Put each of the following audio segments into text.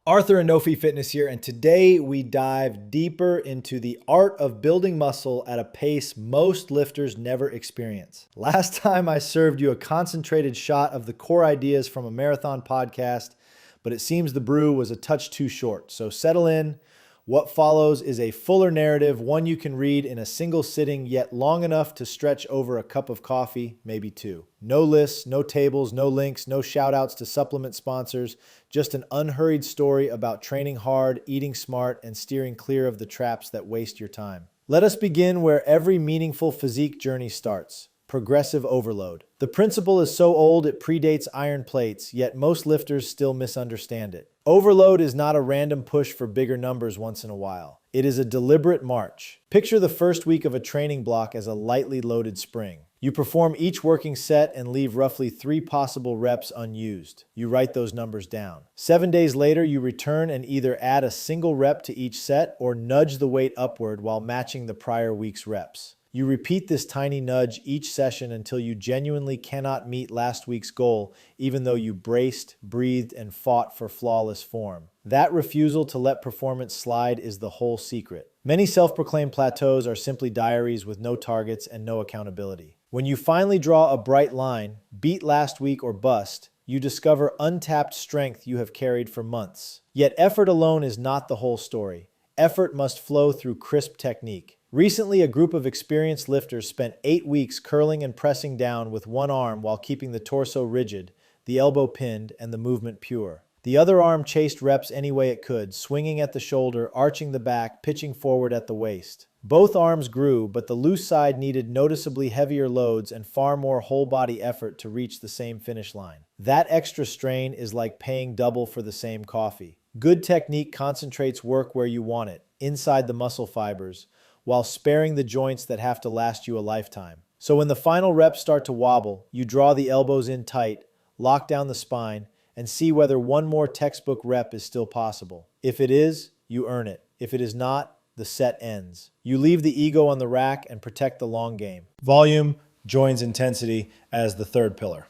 Arthur and Nofi Fitness here, and today we dive deeper into the art of building muscle at a pace most lifters never experience. Last time I served you a concentrated shot of the core ideas from a marathon podcast, but it seems the brew was a touch too short. So settle in. What follows is a fuller narrative, one you can read in a single sitting, yet long enough to stretch over a cup of coffee, maybe two. No lists, no tables, no links, no shout outs to supplement sponsors, just an unhurried story about training hard, eating smart, and steering clear of the traps that waste your time. Let us begin where every meaningful physique journey starts. Progressive overload. The principle is so old it predates iron plates, yet most lifters still misunderstand it. Overload is not a random push for bigger numbers once in a while. It is a deliberate march. Picture the first week of a training block as a lightly loaded spring. You perform each working set and leave roughly 3 possible reps unused. You write those numbers down. 7 days later, you return and either add a single rep to each set or nudge the weight upward while matching the prior week's reps. You repeat this tiny nudge each session until you genuinely cannot meet last week's goal, even though you braced, breathed, and fought for flawless form. That refusal to let performance slide is the whole secret. Many self-proclaimed plateaus are simply diaries with no targets and no accountability. When you finally draw a bright line, beat last week or bust, you discover untapped strength you have carried for months. Yet effort alone is not the whole story. Effort must flow through crisp technique. Recently, a group of experienced lifters spent 8 weeks curling and pressing down with one arm while keeping the torso rigid, the elbow pinned, and the movement pure. The other arm chased reps any way it could, swinging at the shoulder, arching the back, pitching forward at the waist. Both arms grew, but the loose side needed noticeably heavier loads and far more whole-body effort to reach the same finish line. That extra strain is like paying double for the same coffee. Good technique concentrates work where you want it, inside the muscle fibers, while sparing the joints that have to last you a lifetime. So when the final reps start to wobble, you draw the elbows in tight, lock down the spine, and see whether one more textbook rep is still possible. If it is, you earn it. If it is not, the set ends. You leave the ego on the rack and protect the long game. Volume joins intensity as the third pillar.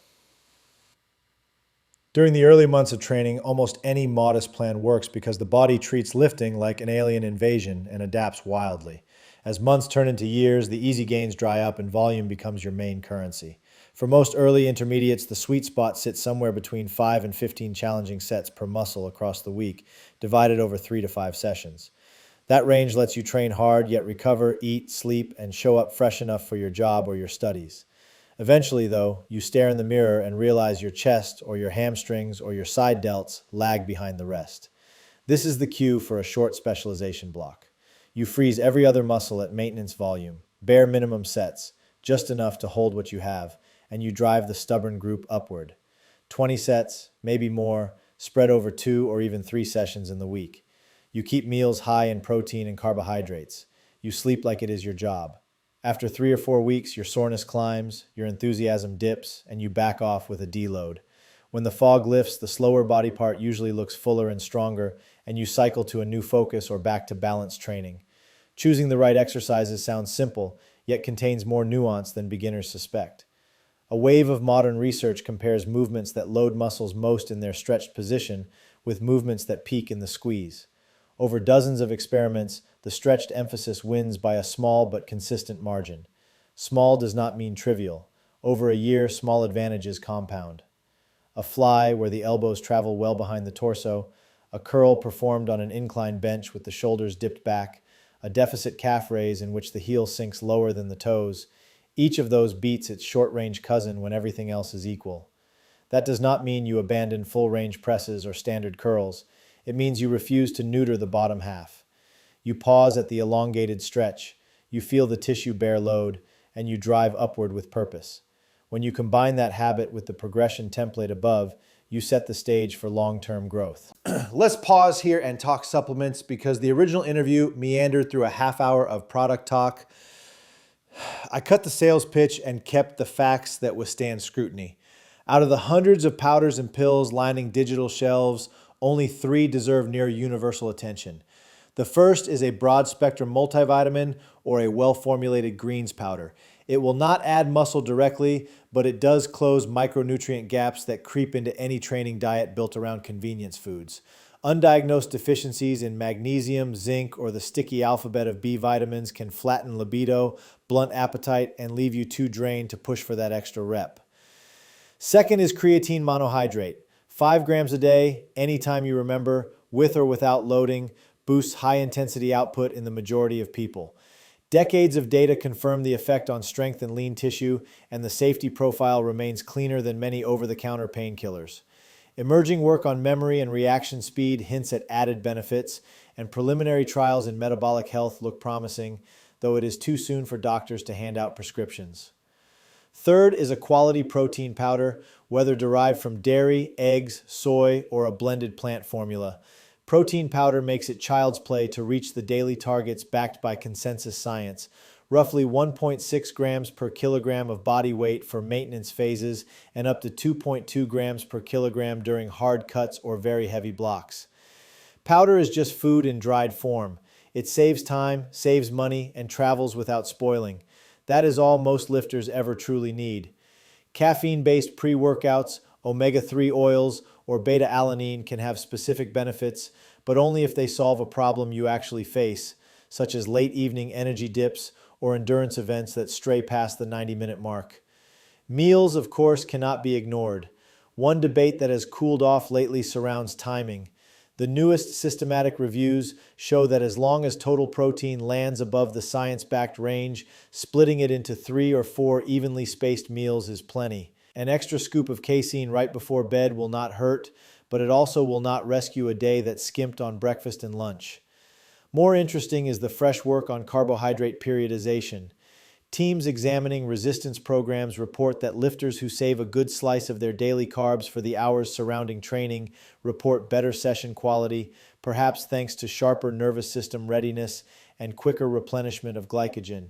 During the early months of training, almost any modest plan works because the body treats lifting like an alien invasion and adapts wildly. As months turn into years, the easy gains dry up and volume becomes your main currency. For most early intermediates, the sweet spot sits somewhere between 5 and 15 challenging sets per muscle across the week, divided over 3 to 5 sessions. That range lets you train hard, yet recover, eat, sleep, and show up fresh enough for your job or your studies. Eventually, though, you stare in the mirror and realize your chest or your hamstrings or your side delts lag behind the rest. This is the cue for a short specialization block. You freeze every other muscle at maintenance volume, bare minimum sets, just enough to hold what you have, and you drive the stubborn group upward. 20 sets, maybe more, spread over 2 or even 3 sessions in the week. You keep meals high in protein and carbohydrates. You sleep like it is your job. After 3 or 4 weeks, your soreness climbs, your enthusiasm dips, and you back off with a deload. When the fog lifts, the slower body part usually looks fuller and stronger, and you cycle to a new focus or back to balanced training. Choosing the right exercises sounds simple, yet contains more nuance than beginners suspect. A wave of modern research compares movements that load muscles most in their stretched position with movements that peak in the squeeze. Over dozens of experiments, the stretched emphasis wins by a small but consistent margin. Small does not mean trivial. Over a year, small advantages compound. A fly where the elbows travel well behind the torso, a curl performed on an inclined bench with the shoulders dipped back, a deficit calf raise in which the heel sinks lower than the toes. Each of those beats its short-range cousin when everything else is equal. That does not mean you abandon full-range presses or standard curls. It means you refuse to neuter the bottom half. You pause at the elongated stretch, you feel the tissue bear load, and you drive upward with purpose. When you combine that habit with the progression template above, you set the stage for long-term growth. Let's pause here and talk supplements because the original interview meandered through a half hour of product talk. I cut the sales pitch and kept the facts that withstand scrutiny. Out of the hundreds of powders and pills lining digital shelves, only 3 deserve near universal attention. The first is a broad-spectrum multivitamin or a well-formulated greens powder. It will not add muscle directly, but it does close micronutrient gaps that creep into any training diet built around convenience foods. Undiagnosed deficiencies in magnesium, zinc, or the sticky alphabet of B vitamins can flatten libido, blunt appetite, and leave you too drained to push for that extra rep. Second is creatine monohydrate. 5 grams a day, anytime you remember, with or without loading, boosts high-intensity output in the majority of people. Decades of data confirm the effect on strength and lean tissue, and the safety profile remains cleaner than many over-the-counter painkillers. Emerging work on memory and reaction speed hints at added benefits, and preliminary trials in metabolic health look promising, though it is too soon for doctors to hand out prescriptions. Third is a quality protein powder, whether derived from dairy, eggs, soy, or a blended plant formula. Protein powder makes it child's play to reach the daily targets backed by consensus science, roughly 1.6 grams per kilogram of body weight for maintenance phases and up to 2.2 grams per kilogram during hard cuts or very heavy blocks. Powder is just food in dried form. It saves time, saves money, and travels without spoiling. That is all most lifters ever truly need. Caffeine-based pre-workouts, omega-3 oils, or beta-alanine can have specific benefits, but only if they solve a problem you actually face, such as late evening energy dips or endurance events that stray past the 90-minute mark. Meals, of course, cannot be ignored. One debate that has cooled off lately surrounds timing. The newest systematic reviews show that as long as total protein lands above the science-backed range, splitting it into 3 or 4 evenly spaced meals is plenty. An extra scoop of casein right before bed will not hurt, but it also will not rescue a day that skimped on breakfast and lunch. More interesting is the fresh work on carbohydrate periodization. Teams examining resistance programs report that lifters who save a good slice of their daily carbs for the hours surrounding training report better session quality, perhaps thanks to sharper nervous system readiness and quicker replenishment of glycogen.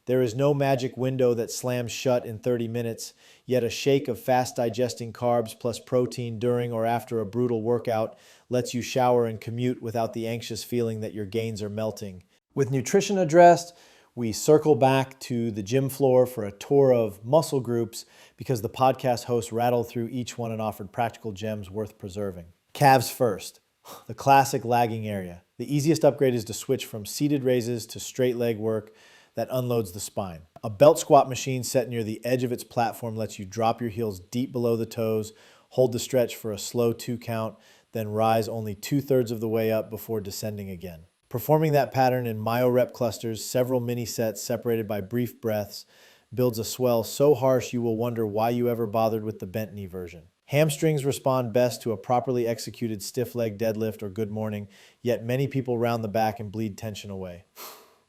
There is no magic window that slams shut in 30 minutes, yet a shake of fast-digesting carbs plus protein during or after a brutal workout lets you shower and commute without the anxious feeling that your gains are melting. With nutrition addressed, we circle back to the gym floor for a tour of muscle groups because the podcast host rattled through each one and offered practical gems worth preserving. Calves first, the classic lagging area. The easiest upgrade is to switch from seated raises to straight leg work that unloads the spine. A belt squat machine set near the edge of its platform lets you drop your heels deep below the toes, hold the stretch for a slow 2 count, then rise only 2/3 of the way up before descending again. Performing that pattern in myo-rep clusters, several mini sets separated by brief breaths, builds a swell so harsh you will wonder why you ever bothered with the bent knee version. Hamstrings respond best to a properly executed stiff leg deadlift or good morning, yet many people round the back and bleed tension away.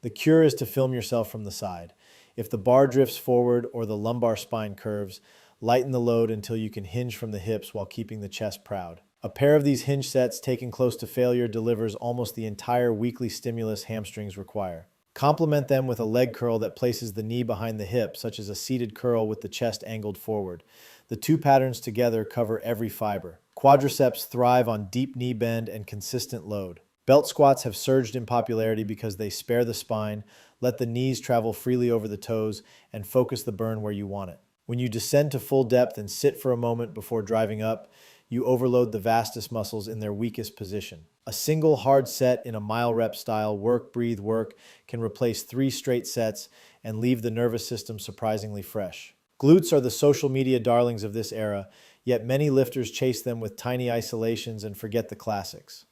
The cure is to film yourself from the side. If the bar drifts forward or the lumbar spine curves, lighten the load until you can hinge from the hips while keeping the chest proud. A pair of these hinge sets taken close to failure delivers almost the entire weekly stimulus hamstrings require. Complement them with a leg curl that places the knee behind the hip, such as a seated curl with the chest angled forward. The two patterns together cover every fiber. Quadriceps thrive on deep knee bend and consistent load. Belt squats have surged in popularity because they spare the spine, let the knees travel freely over the toes, and focus the burn where you want it. When you descend to full depth and sit for a moment before driving up, you overload the vastus muscles in their weakest position. A single hard set in a myo-rep style work, breathe, work can replace 3 straight sets and leave the nervous system surprisingly fresh. Glutes are the social media darlings of this era, yet many lifters chase them with tiny isolations and forget the classics.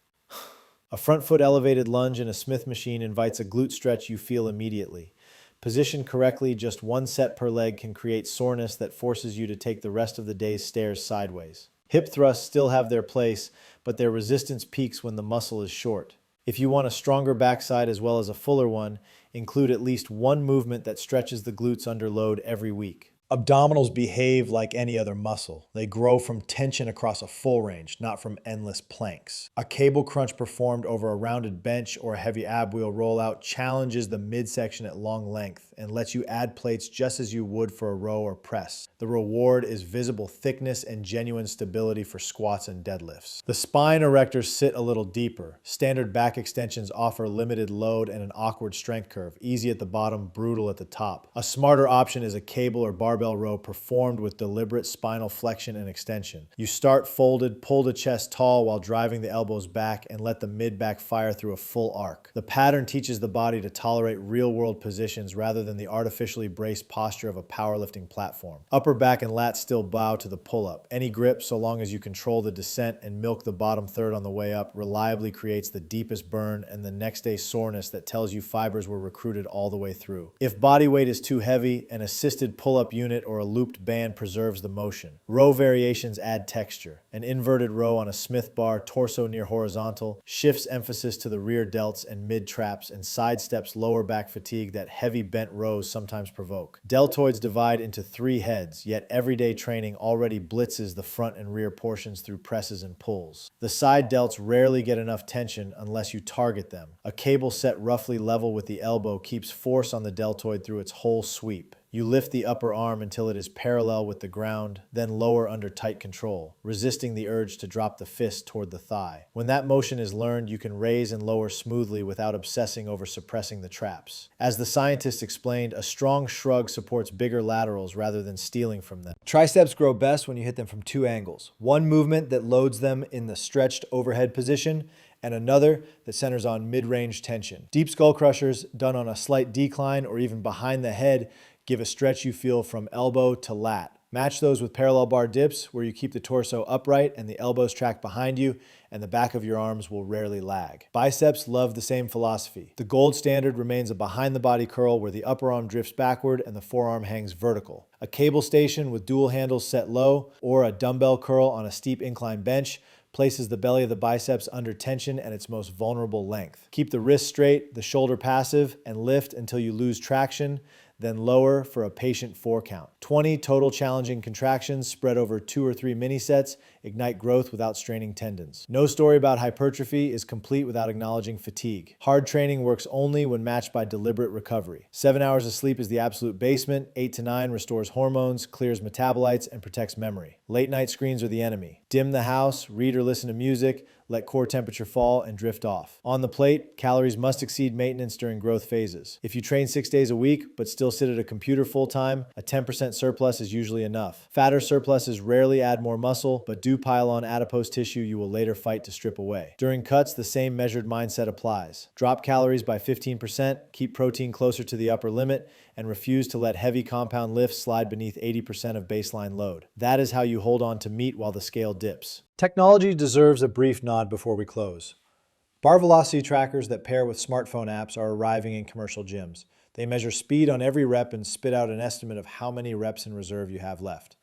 A front foot elevated lunge in a Smith machine invites a glute stretch you feel immediately. Positioned correctly, just 1 set per leg can create soreness that forces you to take the rest of the day's stairs sideways. Hip thrusts still have their place, but their resistance peaks when the muscle is short. If you want a stronger backside as well as a fuller one, include at least 1 movement that stretches the glutes under load every week. Abdominals behave like any other muscle. They grow from tension across a full range, not from endless planks. A cable crunch performed over a rounded bench or a heavy ab wheel rollout challenges the midsection at long length and lets you add plates just as you would for a row or press. The reward is visible thickness and genuine stability for squats and deadlifts. The spine erectors sit a little deeper. Standard back extensions offer limited load and an awkward strength curve, easy at the bottom, brutal at the top. A smarter option is a cable or barbell barbell row performed with deliberate spinal flexion and extension. You start folded, pull the chest tall while driving the elbows back and let the mid-back fire through a full arc. The pattern teaches the body to tolerate real-world positions rather than the artificially braced posture of a powerlifting platform. Upper back and lats still bow to the pull-up. Any grip, so long as you control the descent and milk the bottom third on the way up, reliably creates the deepest burn and the next day soreness that tells you fibers were recruited all the way through. If body weight is too heavy, an assisted pull-up unit or a looped band preserves the motion. Row variations add texture. An inverted row on a Smith bar, torso near horizontal, shifts emphasis to the rear delts and mid traps and sidesteps lower back fatigue that heavy bent rows sometimes provoke. Deltoids divide into 3 heads, yet everyday training already blitzes the front and rear portions through presses and pulls. The side delts rarely get enough tension unless you target them. A cable set roughly level with the elbow keeps force on the deltoid through its whole sweep. You lift the upper arm until it is parallel with the ground, then lower under tight control, resisting the urge to drop the fist toward the thigh. When that motion is learned, you can raise and lower smoothly without obsessing over suppressing the traps. As the scientist explained, a strong shrug supports bigger laterals rather than stealing from them. Triceps grow best when you hit them from 2 angles. One movement that loads them in the stretched overhead position, and another that centers on mid-range tension. Deep skull crushers done on a slight decline or even behind the head give a stretch you feel from elbow to lat. Match those with parallel bar dips where you keep the torso upright and the elbows track behind you and the back of your arms will rarely lag. Biceps love the same philosophy. The gold standard remains a behind the body curl where the upper arm drifts backward and the forearm hangs vertical. A cable station with dual handles set low or a dumbbell curl on a steep incline bench places the belly of the biceps under tension at its most vulnerable length. Keep the wrist straight, the shoulder passive, and lift until you lose traction, then lower for a patient 4 count. 20 total challenging contractions spread over 2 or 3 mini sets ignite growth without straining tendons. No story about hypertrophy is complete without acknowledging fatigue. Hard training works only when matched by deliberate recovery. 7 hours of sleep is the absolute basement. 8 to 9 restores hormones, clears metabolites, and protects memory. Late night screens are the enemy. Dim the house, read or listen to music, let core temperature fall, and drift off. On the plate, calories must exceed maintenance during growth phases. If you train 6 days a week, but still sit at a computer full-time, a 10% surplus is usually enough. Fatter surpluses rarely add more muscle, but do pile on adipose tissue you will later fight to strip away. During cuts, the same measured mindset applies. Drop calories by 15%, keep protein closer to the upper limit, and refuse to let heavy compound lifts slide beneath 80% of baseline load. That is how you hold on to meat while the scale dips. Technology deserves a brief nod before we close. Bar velocity trackers that pair with smartphone apps are arriving in commercial gyms. They measure speed on every rep and spit out an estimate of how many reps in reserve you have left.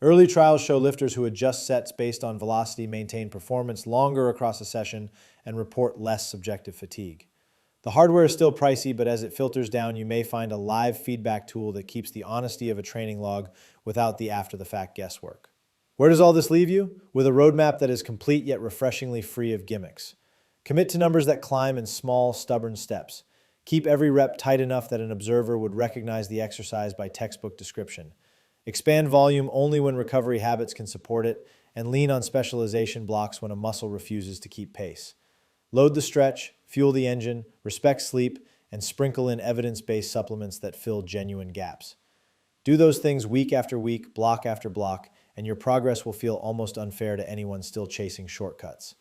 Early trials show lifters who adjust sets based on velocity maintain performance longer across a session and report less subjective fatigue. The hardware is still pricey, but as it filters down, you may find a live feedback tool that keeps the honesty of a training log without the after-the-fact guesswork. Where does all this leave you? With a roadmap that is complete yet refreshingly free of gimmicks. Commit to numbers that climb in small, stubborn steps. Keep every rep tight enough that an observer would recognize the exercise by textbook description. Expand volume only when recovery habits can support it, and lean on specialization blocks when a muscle refuses to keep pace. Load the stretch, fuel the engine, respect sleep, and sprinkle in evidence-based supplements that fill genuine gaps. Do those things week after week, block after block, and your progress will feel almost unfair to anyone still chasing shortcuts.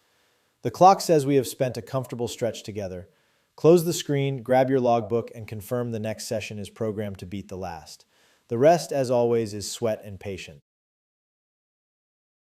The clock says we have spent a comfortable stretch together. Close the screen, grab your logbook, and confirm the next session is programmed to beat the last. The rest, as always, is sweat and patience.